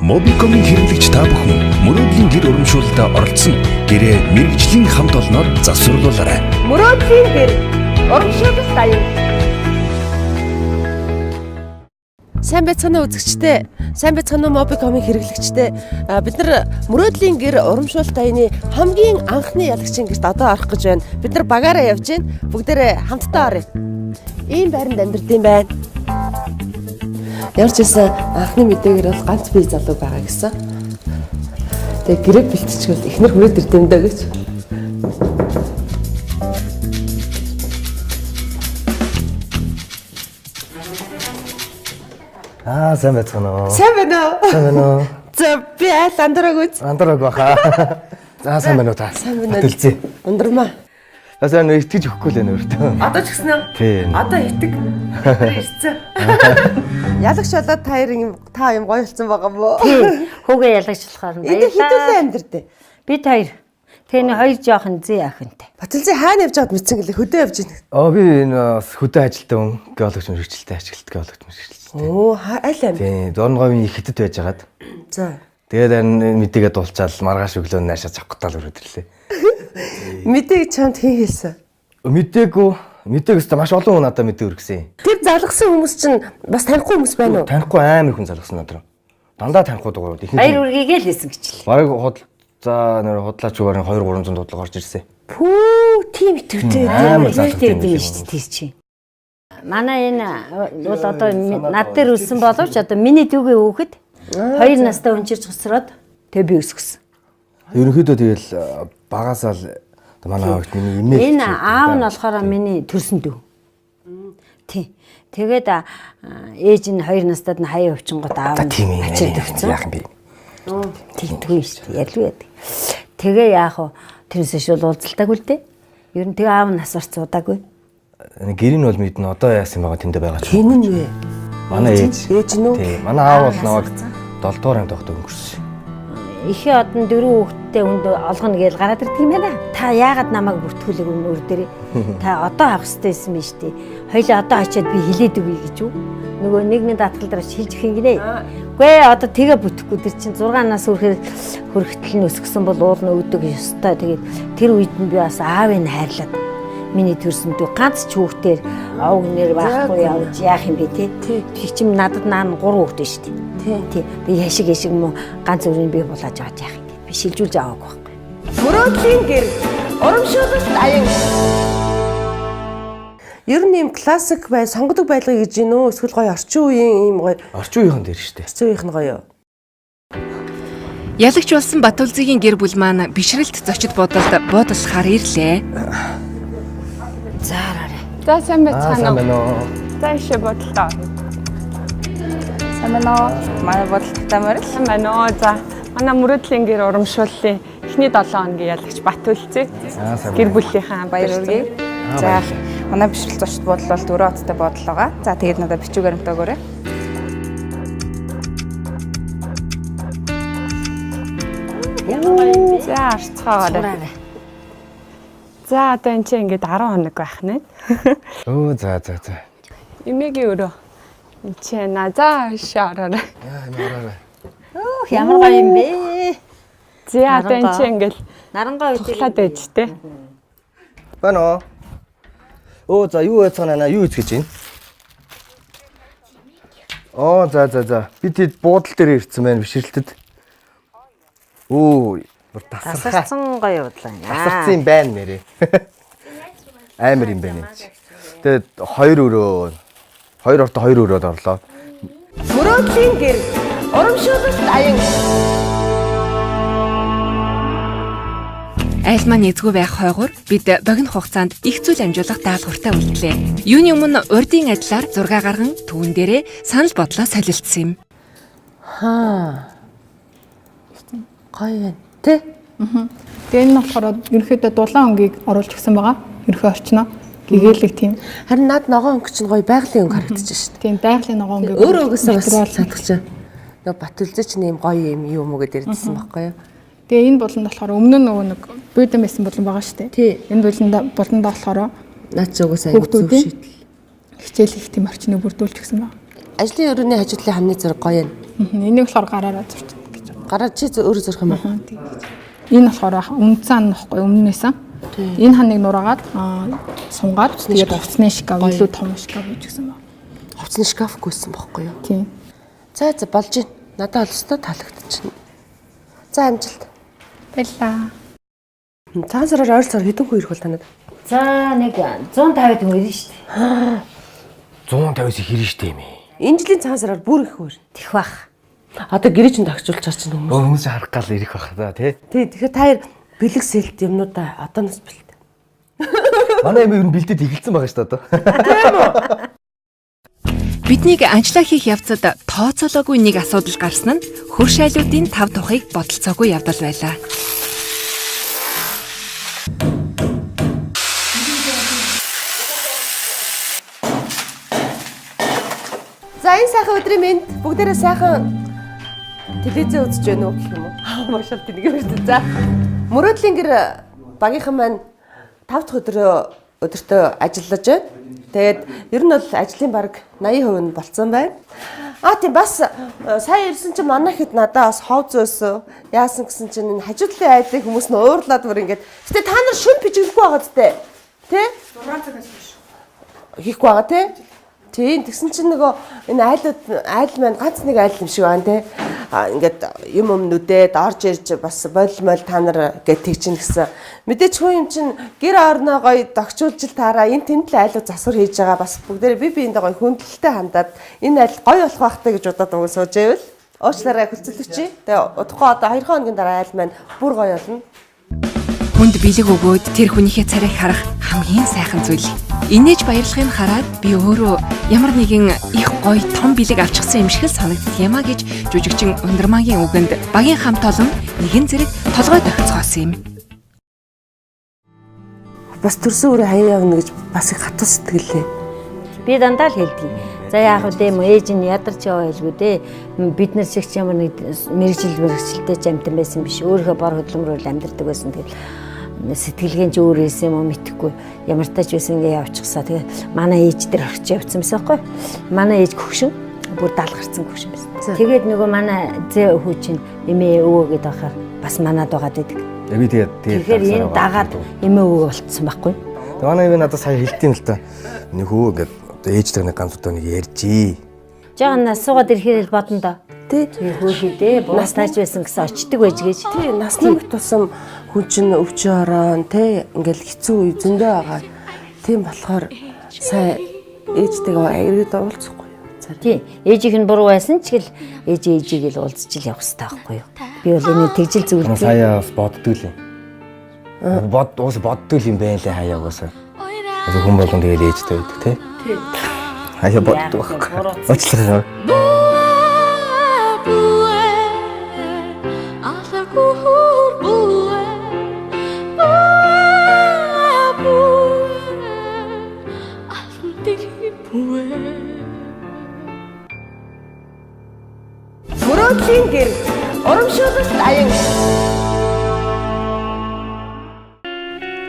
Mobicom-ийн хэрэглэгч та бүхэн мөрөөдлийн гэр урамшуулалтад оролцсон гэрээ мэрэгжлийн хамт олноор засварлуулаарай. Мөрөөдлийн гэр урамшуулалт аян. Сайн байцгаана үзэгчдээ, сайн байцгаана Mobicom-ийн хэрэглэгчдээ. Бид нар мөрөөдлийн гэр урамшуулалт аяны хамгийн анхны ялагчийн гэрт одоо орох гэж байна. Бид нар багаараа явж байна. Бүгдээрээ хамтдаа оръё. Ийм байранд амьдардаг байна. Ямар ч байсан анхны мэдээгээр бол ганц бие залуу байгаа гэсэн. Тэгээ гэрээ бэлтчихвэл эхнэр хүрээд ирдэм даа гэж. Сайн байцгаана уу? Сайн байна уу? Сайн байна уу? За би айл андараг үз. Андараг баха. Сайн байна уу та? Сайн байна. Батэлцээ. Ундрмаа. Асаа нөө итгэж өгөхгүй л байна өөртөө. Одоо ч гэсэн үү? Тийм. Одоо итэг. Ирсэн. Ялагч болоод та юм гоё болсон байгаа мó. Хүүгээ ялагч болохоор Энд хэдүүлээ амьдэрдэ. Бид хоёр. Тэгээ нэг хоёр жоохон зээ ахынтай. Баталзаа хаана явж байгаад мэдсэн гэлээ хөдөө явж байна. Би энэ хөдөө ажилтаа геологч мэргэжилтэй ажилт геологч мэргэжилтэй. Аль амь. Тийм. Дорнговын их хэтэд байжгаад. За. Тэгээд энэ мэдээгээ дуулчаал маргааш өглөө наашаа цавхтаал өрөөд ирлээ. Мэдээг чамд хэн хэлсэн? Мэдээгээс маш олон хүн надад мэдээ өргөсөн. Тэр залгсан хүмүүс чинь бас танихгүй хүмүүс байна уу? Танихгүй амар хүн залгсан надад. Дандаа танихгүй дугаарууд их. Баяр үргээгээ л хэлсэн гэчихлээ. Бараг худлаач угаар 200-300 дудлага орж ирсэн. Пүү, тийм итгэвтэй. Амар залгсан тийм шүү дээ тийс чи. Манай энэ бол одоо над дээр өссөн боловч одоо миний дүүгээ өөхөд 2 настай өнчирч гусраад тэгээ би өсгсөн. Ерөнхийдөө тэгэл багасаа л манай аавч миний имэйл. Энэ аав нь болохоор миний төрсөн дүү. Тий. Тэгээд ээж нь 2 настайд нь хаяа өвчнгот аав нь ачаад өгсөн. Яах юм бэ? Тэгтгүй шүү дээ. Ялгүй яадаг. Тэгээ яах вэ? Тэрнээс шууд уулзалтаагүй л дээ. Ер нь тэгээ аав нь асарч удаагүй. Гэр нь бол мэднэ одоо яасан байгаа тэндэ байгаа ч. Хэн нь вэ? Манай ээж. Ээж нь үү? Тий. Манай аав бол наваг 7 дугаар ангид тогтоо өнгөрсөн. Ихээ одон 4 хүүхэдтэй хүнд олгоно гэж гараад ирдэг юм байна. Та яагаад намайг бүртгүүлэг өөр дээрээ? Та одоо авах хэрэгтэй байсан биз дээ. Хоёлаа одоо очиад би хилээд өгье гэж үү? Нөгөө нэгний даатгал дээр шилж өгөх юм гинэ. Үгүй ээ одоо тэгээ бүтэхгүй тэр чинь 6 нас хүрэхтэл нь өсгсөн бол уул нь өгдөг ёстой. Тэгээд тэр үед нь би бас аавыг хайрлаад миний төрсөн дүү ганц ч хүүхдээр овг нэр байхгүй явж яах юм бэ те. Тэг чим надад наан 3 хүүхдтэй шүү дээ. Тий. Би яшиг мө ганц өрийн би булааж аваад яах юм бэ? Би шилжүүлж аваагүй байхгүй. Мөрөөдлийн гэр урамшуулалт аян. Ер нь юм классик бай сонгодог байлгыг гэж гинөө эсвэл гоё орчин үеийн юм гоё. Орчин үеийнхэн дээр шүү дээ. Орчин үеийнх нь гоё. Ялагч болсон Батулзигийн гэр бүл маань бишрэлт зочид буудаллахаар ирлээ. Заараарай. За сайн байцгаана уу? Сайн байна уу? За ишээ бодолтой. Сайн байна уу? Манай бодолтой морил. Сайн байна уу? За манай мөрөөдлийн гэр урамшууллын эхний 7 хоногийн ялагч Батулзиг гэр бүлийнхаа баяр үргэе. За манай бишрэл зочд бодол бол 4 хоттой бодол байгаа. За тэгээд надад бичүүгээр өгөөрэй. За арцгаагаарай. За одоо энэ чинь ингээд 10 хоног байх нэ. За. Эмээгийн өрөө. Энд чинь за шаараарай. Мараарай. Ямар гоё юм бэ? За одоо энэ чинь ингээд Нарангай туглаад байж тээ. Байна уу? За юу яцгаана юу хийж байна? За. Би тэд буудал дээр ирсэн байна бишрэлтэд. тасарсан гоё бодлоо. Тасарсан юм байна нэрээ. Амар юм байна энэ. Тэгээд 2 орто 2 өрөөд орлоо. Мөрөөдлийн гэр урамшуулалт аян. Айлмаа нэзгүй байх хойгоор бид богино хугацаанд их зүйл амжуулах даалгавартай үлдлээ. Юуны өмнө урдын ажиллаар 6 гарган түүн дээрээ санал бодлоо солилцсон юм. Гоё байна. Тэ? Тэгээ энэ нь болохоор ерөнхийдөө дулаан өнгийг оруулж өгсөн байгаа. Ерөнхий орчноо гэгээлэг тийм. Харин над ногоон өнгө чинь гоё байгалийн өнгө харагдаж шүү дээ. Тийм байгалийн ногоон өнгийг Өөрөө өгөөсөө бас садах чинь. Нөгөө Батулзаа чинь юм гоё юм гэдэг ярьдсан байхгүй юу? Тэгээ энэ болонд болохоор өмнө нь нөгөө нэг бүйдэн байсан болон байгаа шүү дээ. Тий. Энэ болонд болохоор наад чи угаасаа аягүй зөв шийдэл. Хичээл их тийм орчныг бүрдүүлж өгсөн байна. Ажлын өрөөний хажуудлын хамны зэрэг гоё юм. Энийг болохоор гараараа зурчих. Гараа чи өөрөө зөрөх юм аа. Энэ болохоор үнцэн нөхгүй өмнөөс. Энэ ханыг нураагаад сунгаад тэгээд хувцсны шкаф илүү том шкаф гэж гисэн байна. Хувцсны шкаф гүйсэн бохгүй юу? Тийм. За болж байна. Надад олстой таалагдчихна. За амжилт. Баярлаа. Цагаан сараар ойр сар хэдэн хүн ирэх бол танад? За нэг 150 хүн ирнэ шүү дээ. 150-аас их ирнэ штэ юм. Энэ жилийн цагаан сараар бүр их хүн. Тэх бах. Одоо гэрээ чинь тагчулчаар чинь хүмүүс. Хүмүүс харах гал ирэх бах та тий. Тий, тэгэхээр та хоёр бэлэг сэлт юмнуудаа одооноос бэлт. Манай юм ер нь бэлдээд эхэлсэн байгаа шүү дээ одоо. Биднийг анчлаа хийх явцад тооцоолоогүй нэг асуудал гарсан нь хөрш айлуудын 5 тухайг бодолцоогүй явдал байлаа. За энэ сайхан өдрийн мэнд бүгдээрээ сайхан телевизээ үзэж байна уу гэх юм уу? Машаалт нэг юм шүү. За мөрөөдлийн гэр багийнхан маань 5 дахь өдөртөө ажиллаж байна. Тэгээд ер нь бол ажлын баг 80% нь болцсон байна. Тийм бас сая ирсэн чинь манай хэд надаа бас хов зөөсөн. Яасан гэсэн чинь энэ хажуудлын айдыг хүмүүс нь уурлаад бүр ингээд. Гэтэ та нар шүн пижиглэхгүй байгаа зү. Тэ? 6 цагаас биш. Хийхгүй байгаа тий? Тийм тэгсэн чинь нөгөө энэ айл маань ганц нэг айл юм шиг байна те. Ингээд юм нүдээд орж ирж бас болмол та нар гэт тэгчин гэсэн. Мэдээч хүн юм чинь гэр орноо гоё догчулж таараа энэ тэмдэл айлуу засвар хийж байгаа бас бүгдээ биендээ гоё хүндлэлтэй хандаад энэ айл гоё болох байхтай гэж удаад уг сууж байвал уучлаарай хүлцэлвчи. Тэгээ удахгүй одоо 2 хоногийн дараа айл маань бүр гоё болно. Хүнд бэлэг өгөөд тэр хүнийхээ царайг харах хамгийн сайхан зүйл. Инээж баярлахыг хараад би өөрөө ямар нэгэн их гоё том бэлэг авчихсан юм шиг л санагддаг юм а гэж жүжигчин Ундрмаагийн үгэнд багийн хамт олон нэгэн зэрэг толгой тогтцоосон юм. Бас төрсөн үрээ хаяа явна гэж бас их хатуу сэтгэлээ. Би дандаа л хэлдэг. За яах вэ юм ээж нь ядарч яваа хэлгүй дээ. Бид нар шиг ч ямар нэг мэрэгжилтэй ч амтан байсан биш. Өөрийнхөө бор хөдлөмрөөр амьдардаг байсан. Тэгэл сэтгэлгээний ч өөр байсан юм уу мэдэхгүй. Ямар тач байсан ингээ явчихсаа. Тэгээ манай ээж дээр орч явцсан байсан байхгүй. Манай ээж хөгшин бүр даал гарцсан хөгшин байсан. Тэгээд нөгөө манай зээ хүү чинь эмээ өвөө гэдэг ахаар бас манад байгаад байдаг. Би тэгээд энэ дагаад эмээ өвөө болцсон байхгүй. Тэгээ манай ивэ надад сая хэлтiin л та. Нөхөө ингээд одоо ээжтэй нэг ганц удаа нэг ярьжээ. Жаахан насуугаад ирэхээр л бодно доо. Тэ хөөхий дээ. Нас тааж байсан гэсэн очдөг байж гэж. Тий, насны мэт тусам хүн чинь өвчөө ороон тэ ингээл хэцүү үе зөндөө байгаа. Тийм болохоор сая ээжтэйгээ эргээд уулзахгүй юу? Тий, ээжийнх нь буруу байсан ч гэл ээжийг л уулзч ил явах хэрэгтэй байхгүй юу? Би бол энэ тэгжил зүйлтэй. Сая бас боддөг л юм. Боддөг юм байна лээ хаяа угаасаа. Хүн болгон тэгээд ээжтэй байдаг тий. Тий. Хаяа боддог байхгүй. Уучлаарай. Мөрөөдлийн гэр урамшуулалт аян.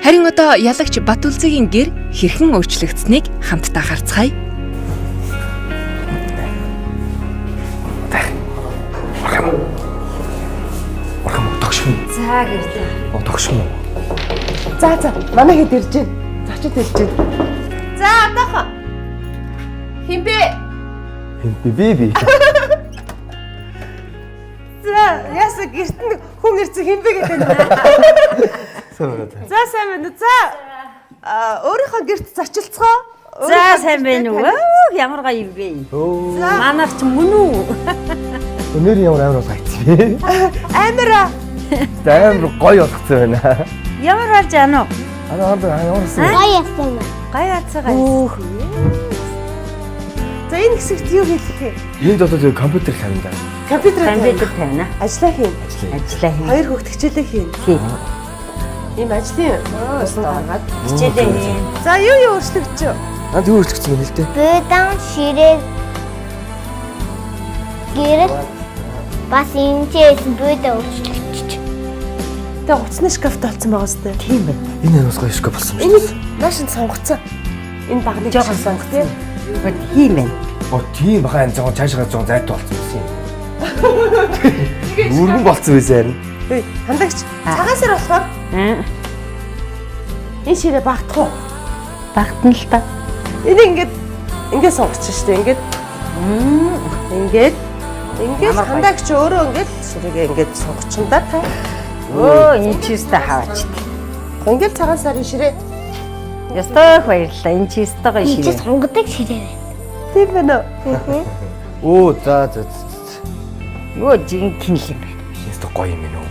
Харин одоо ялагч Батүлзигийн гэр хэрхэн өөрчлөгдсөнийг хамтдаа харцгаая. Орхон тогшин. За гэрдээ. Тогшин. За манай хэд ирж байна. Зочид ирж байна. За одоохон. Хинбэ? Би. За яса гэрт нь хүн ирсэн хинбэ гэдэг юм. За сайн байна уу? За өөрийнхөө гэрт зочилцгоо. За сайн байна уу? Ямар гоё юм бэ? Манайх ч мөн үү? Өнөр ямар амар хайцвэ. Амира. Амар гоё болгоцсон байна. Ямар болж байна уу? Ямарсан. Гоё ясан. Гоё ацгаа. За энэ хэсэгт юу хийх вэ? Энд одоо компьютер тавина. Компьютер тавина. Ажлаа хийн. Хоёр хүүхд хичээлээ хийн. Ийм ажлын өстө гаргаад хичээлээ хийн. За юу өөрчлөгдөж? Наад юу өөрчлөгдсөн юм л дээ. Бэдан ширээ гэрэл бас энэчээс бэдэ өөрчлөгдөж. Тэ уцны шкафт олцсон байгаа зү. Тийм байна. Энэ бас гоё шкаф болсон юм шиг. Энэ наашин сонгоцсон. Энэ багны жоохон сонгох тийм. Тийм байна. Тийм баха энэ зон цаашгаа зон зайт болсон юм. Үргэн болцсон байсан харин. Үй, хандагч цагаасаар болохоор энэ ширээ багтах уу? Багтана л та. Энэ ингээд суугач штэ ингээд. Ингээд хандагч өөрөө ингээд ширээгээ ингээд суугачихна да та. Өө энэ чистэ хаваач. Ингээд цагаасаар энэ ширээ. Ястай баярлалаа. Энэ чистэ гоё Чи ширээ. сонгодог ширээ. Тийм байна уу? Оо за. Өө жинхэнэ л юм байна. Яста гоё юм уу?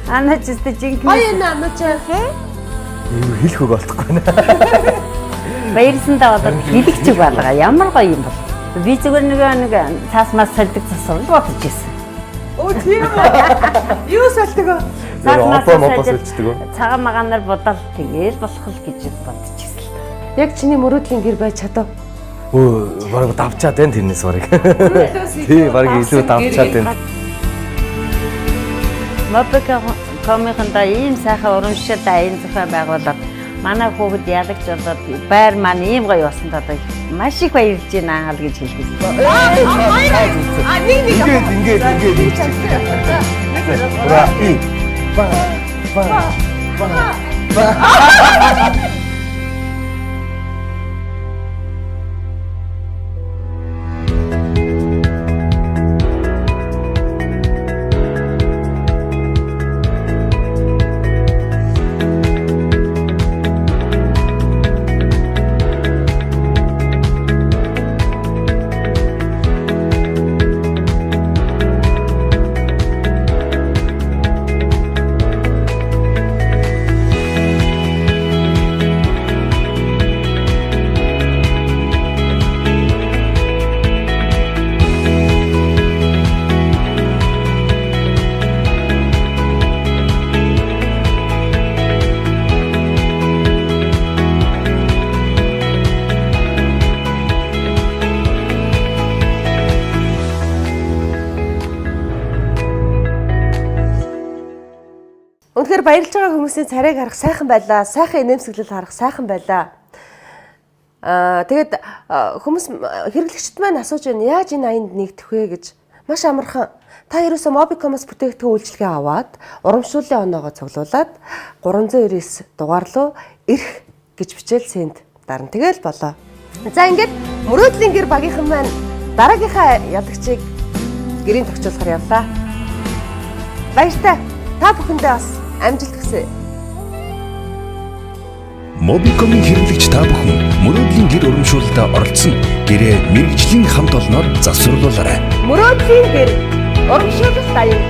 Ана чистэ жинхэнэ. Аяа наачаа. Юу хэлэх үг болтохгүй нэ. Баярсандаа болоод хэлэгч байлгаа. Ямар гоё юм бол. Би зүгээр нэг цаас мас сольдог засвал бодож ирсэн. Оо тийм үү? Юу сольдог вэ? Цаас мас солилцдог уу? цагаан магаанаар бодол тэгээл болох л гэж бодож ирсэн. Яг чиний мөрөөдлийн гэр байж чадав. Өө бараг давчаад байна тэрнээс бараг. Тий бараг илүү давчаад байна. Мопека комихэнда ийм сайхан урамшил аян зохион байгуулаад манай хүүхэд ялагч болоод байр маань ийм гоё болсон одоо маш их баярлж байна л гэж хэлдэг. Ингээд. Үнэхээр баярлж байгаа хүмүүсийн царайг харах сайхан байлаа. Сайхан инээмсэглэл харах сайхан байлаа. Тэгээд хүмүүс хэрэглэгчд маань асууж байна. Яаж энэ аянд нэгдэх вэ гэж. Маш амархан. Та ерөөсөө Mobicom-оос бүтээгдэхүүн үйлчилгээ аваад, урамшууллын оноогоо цуглуулад 399 дугаар руу ирэх гэж бичээл сend дарна. Тэгэл болоо. За ингээд мөрөөдлийн гэр багийнхан маань дараагийнхаа ялагчийг гэрийн төгчүүлэхээр явлаа. Баяртай. Та бүхэндээ бас амжилт хүсье. Mobicom-ийн хэрэглэгч та бүхэн мөрөөдлийн гэр урамшуулалтад оролцсон гэрээ мэрэгжлийн хамт олноор засварлуулаарай. Мөрөөдлийн гэр урамшуулалт аян